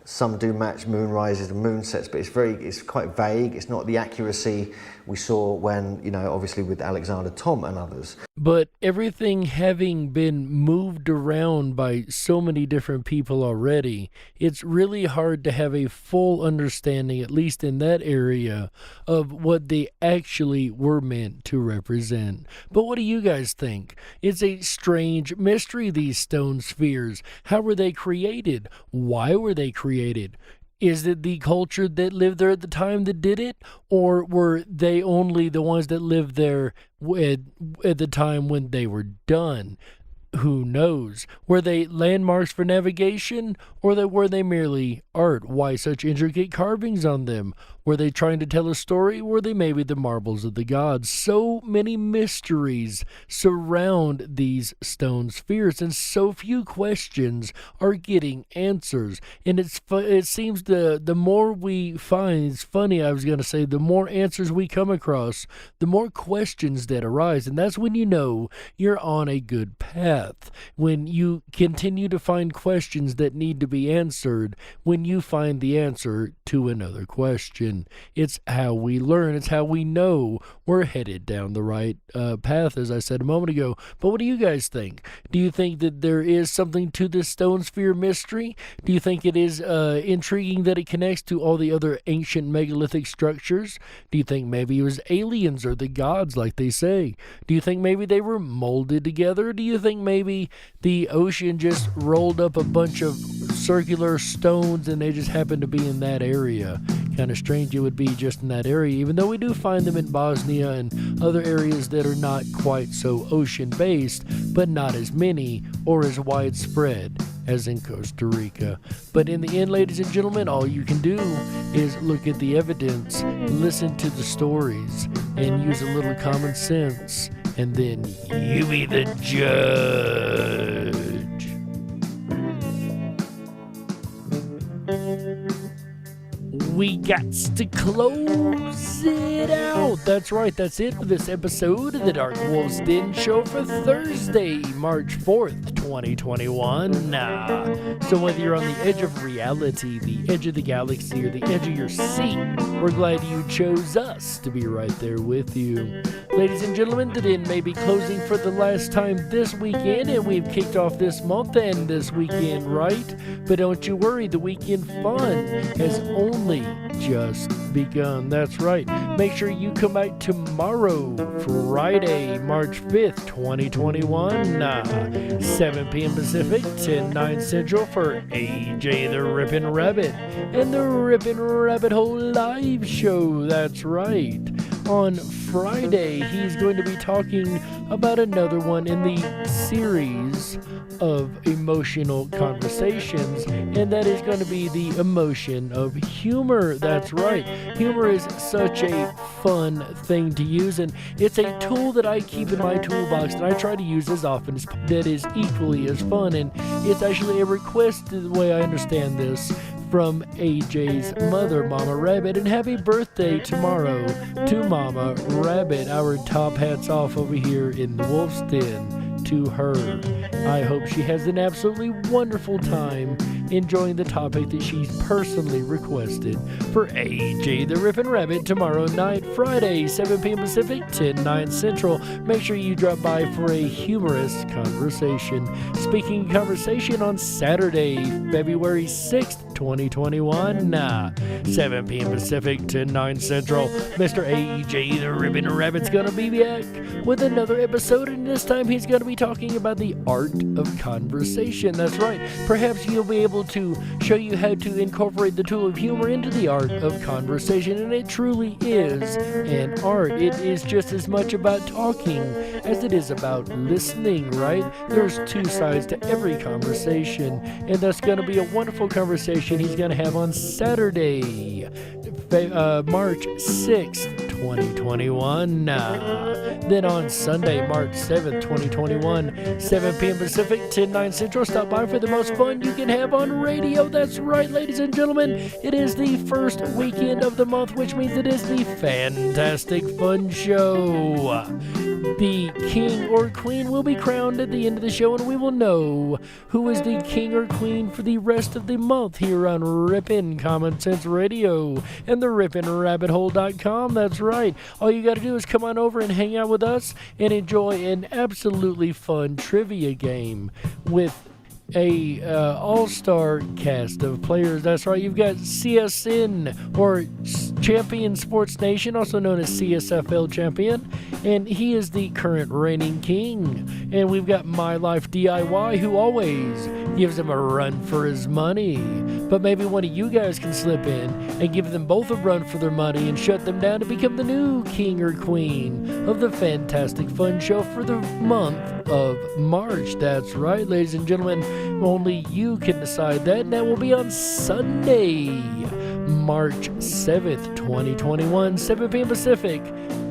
Some do match moon rises and moon sets, but it's quite vague. It's not the accuracy we saw when, obviously with Alexander Thom and others. But everything having been moved around by so many different people already, it's really hard to have a full understanding, at least in that area, of what they actually were meant to represent. But what do you guys think? It's a strange mystery, these stone spheres. How were they created? Why were they created? Is it the culture that lived there at the time that did it? Or were they only the ones that lived there at the time when they were done? Who knows? Were they landmarks for navigation, or were they merely art? Why such intricate carvings on them? Were they trying to tell a story? Were they maybe the marbles of the gods? So many mysteries surround these stone spheres, and so few questions are getting answers. And it seems the more we find, it's funny, I was going to say, the more answers we come across, the more questions that arise. And that's when you know you're on a good path. When you continue to find questions that need to be answered, when you find the answer to another question. It's how we learn. It's how we know we're headed down the right path, as I said a moment ago. But what do you guys think? Do you think that there is something to this stone sphere mystery? Do you think it is intriguing that it connects to all the other ancient megalithic structures? Do you think maybe it was aliens or the gods, like they say? Do you think maybe they were molded together? Do you think maybe the ocean just rolled up a bunch of circular stones and they just happened to be in that area? Kind of strange it would be just in that area, even though we do find them in Bosnia and other areas that are not quite so ocean-based, but not as many or as widespread as in Costa Rica. But in the end, ladies and gentlemen, all you can do is look at the evidence, listen to the stories, and use a little common sense, and then you be the judge. We got to close it out. That's right, that's it for this episode of the Dark Wolf's Den Show for Thursday, March 4th, 2021. So whether you're on the edge of reality, the edge of the galaxy, or the edge of your seat, we're glad you chose us to be right there with you. Ladies and gentlemen, the Den may be closing for the last time this weekend, and we've kicked off this month and this weekend right. But don't you worry, the weekend fun has only just begun. That's right. Make sure you come back tomorrow, Friday, March 5th, 2021, 7 p.m. Pacific, 9 Central for AJ the Ripon Rabbit and the Ripon Rabbit Hole Live Show. That's right. On Friday, he's going to be talking about another one in the series of emotional conversations, and that is going to be the emotion of humor. That's right. Humor is such a fun thing to use, and it's a tool that I keep in my toolbox that I try to use as often as that is equally as fun, and it's actually a request, the way I understand this, from AJ's mother, Mama Rabbit, and happy birthday tomorrow to Mama Rabbit. Our top hats off over here in the Wolf's Den to her. I hope she has an absolutely wonderful time enjoying the topic that she's personally requested for AJ the Ripon Rabbit tomorrow night, Friday, 7 p.m. Pacific, 10/9 Central. Make sure you drop by for a humorous conversation. Speaking of conversation, on Saturday, February 6th, 2021, 7 p.m. Pacific, 10/9 Central, Mr. AJ the Ripon Rabbit's gonna be back with another episode, and this time he's gonna be talking about the art of conversation. That's right. Perhaps he'll be able to show you how to incorporate the tool of humor into the art of conversation, and it truly is an art. It is just as much about talking as it is about listening, right? There's two sides to every conversation, and that's going to be a wonderful conversation he's going to have on Saturday, March 6th, 2021. Then on Sunday, March 7th, 2021, 7 p.m. Pacific, 10/9 Central, stop by for the most fun you can have on radio. That's right, ladies and gentlemen. It is the first weekend of the month, which means it is the Fantastic Fun Show. The king or queen will be crowned at the end of the show, and we will know who is the king or queen for the rest of the month here on Ripon Common Sense Radio and the RiponRabbitHole.com. That's right. All you got to do is come on over and hang out with us and enjoy an absolutely fun trivia game with a all-star cast of players. That's right. You've got CSN, or Champion Sports Nation, also known as CSFL Champion, and he is the current reigning king. And we've got My Life DIY, who always gives him a run for his money. But maybe one of you guys can slip in and give them both a run for their money and shut them down to become the new king or queen of the Fantastic Fun Show for the month of March. That's right, ladies and gentlemen. Only you can decide that, and that will be on Sunday, March 7th, 2021, 7 p.m. Pacific,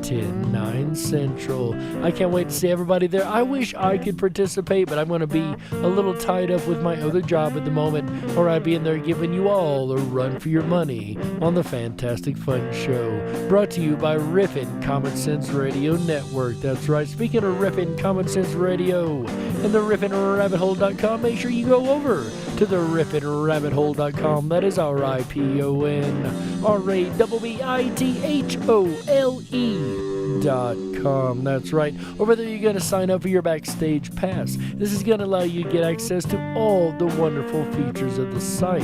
10/9 Central. I can't wait to see everybody there. I wish I could participate, but I'm going to be a little tied up with my other job at the moment, or I'd be in there giving you all a run for your money on the Fantastic Fun Show. Brought to you by Ripon Common Sense Radio Network. That's right. Speaking of Ripon Common Sense Radio and the RiponRabbitHole.com, make sure you go over to the RiponRabbitHole.com. That is RiponRabbitHole.com. That's right. Over there, you're going to sign up for your Backstage Pass. This is going to allow you to get access to all the wonderful features of the site.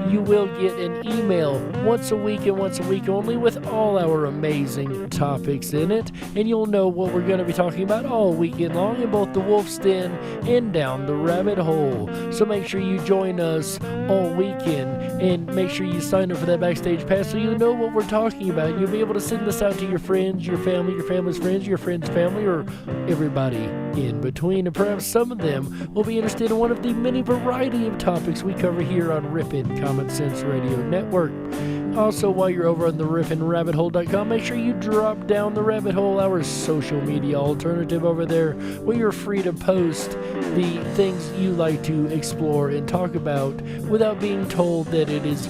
You will get an email once a week and once a week only with all our amazing topics in it, and you'll know what we're going to be talking about all weekend long in both the Wolf's Den and Down the Rabbit Hole. So make sure you join us all weekend, and make sure you sign up for that Backstage Pass so you know what we're talking about. You'll be able to send this out to your friends, your family, your family's friends, your friend's family, or everybody in between. And perhaps some of them will be interested in one of the many variety of topics we cover here on Ripon Common Sense Radio Network. Also, while you're over on the RiponRabbitHole.com, make sure you drop down the rabbit hole, our social media alternative over there, where you're free to post the things you like to explore and talk about without being told that it is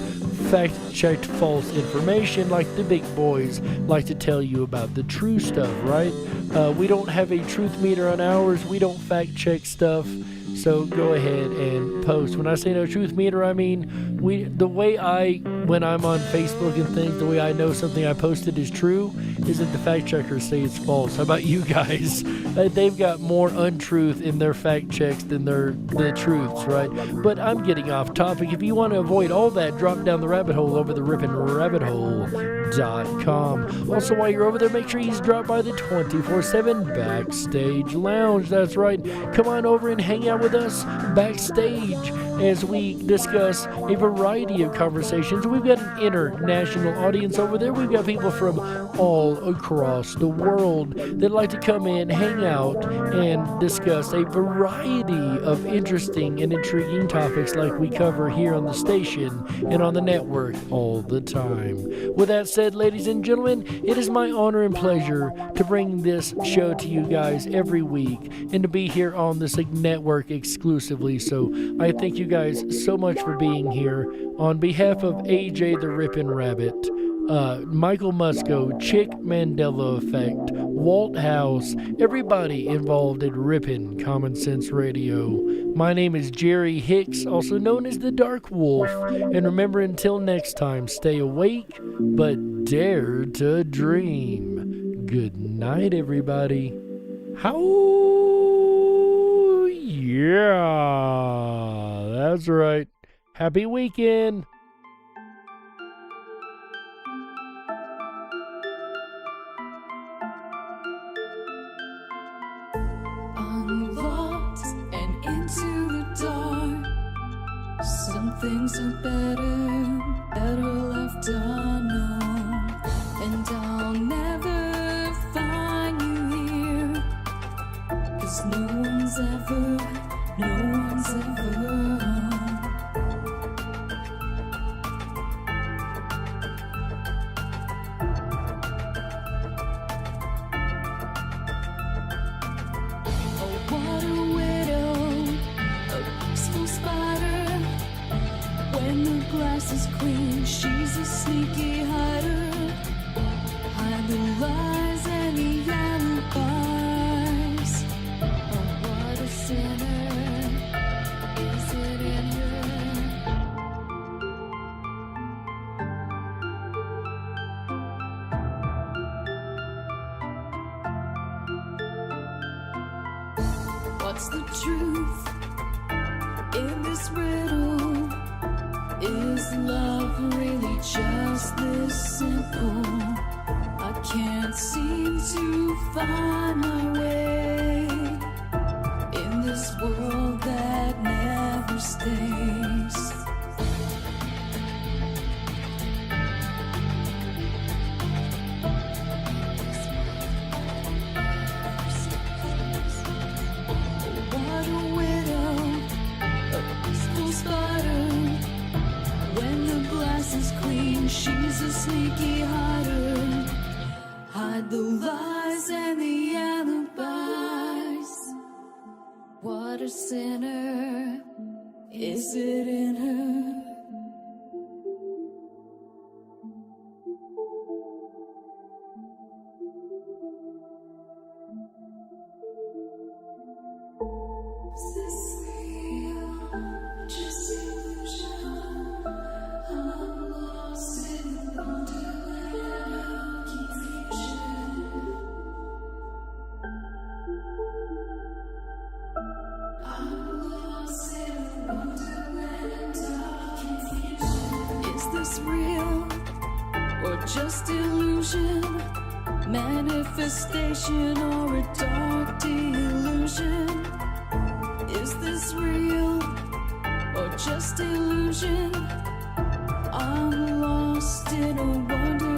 fact-checked false information like the big boys like to tell you about the true stuff, right? We don't have a truth meter on ours. We don't fact-check stuff. So go ahead and post. When I say no truth meter, I mean when I'm on Facebook and things, the way I know something I posted is true is that the fact checkers say it's false. How about you guys? They've got more untruth in their fact checks than the truths, right? But I'm getting off topic. If you want to avoid all that, drop down the rabbit hole over the RiponRabbitHole.com. BackstageLounge.com. Also, while you're over there, make sure you drop by the 24/7 Backstage Lounge. That's right. Come on over and hang out with us backstage as we discuss a variety of conversations. We've got an international audience over there. We've got people from all across the world that like to come in, hang out, and discuss a variety of interesting and intriguing topics like we cover here on the station and on the network all the time. With that said, ladies and gentlemen, it is my honor and pleasure to bring this show to you guys every week and to be here on this network exclusively. So I thank you guys so much for being here. On behalf of AJ the Ripon Rabbit, Michael Musco, Chick Mandela Effect, Walt House, everybody involved in Ripon Common Sense Radio. My name is Jerry Hicks, also known as the Dark Wolf. And remember, until next time, stay awake, but dare to dream. Good night, everybody. How? Yeah, that's right. Happy weekend. Unlocked and into the dark. Some things are better left unknown. And I'll never find you here, 'cause no one's ever What a widow, a peaceful spider. When the glass is clean, she's a sneaky hider. Hide the lies and the alibis. Oh, what a sinner, is it in her? What's the truth in this riddle? Is love really just this simple? I can't seem to find my way in this world that never stays. What a widow, a peaceful spider. When the glass is clean, she's a sneaky hider. Hide the lies and the alibis. What a sinner, is it in her? Is this real? Just illusion. I'm lost in the wonderland of confusion. I'm lost in the wonderland of confusion. Is this real or just illusion? Manifestation or a dark delusion? Is this real or just illusion? I'm lost in a wonder.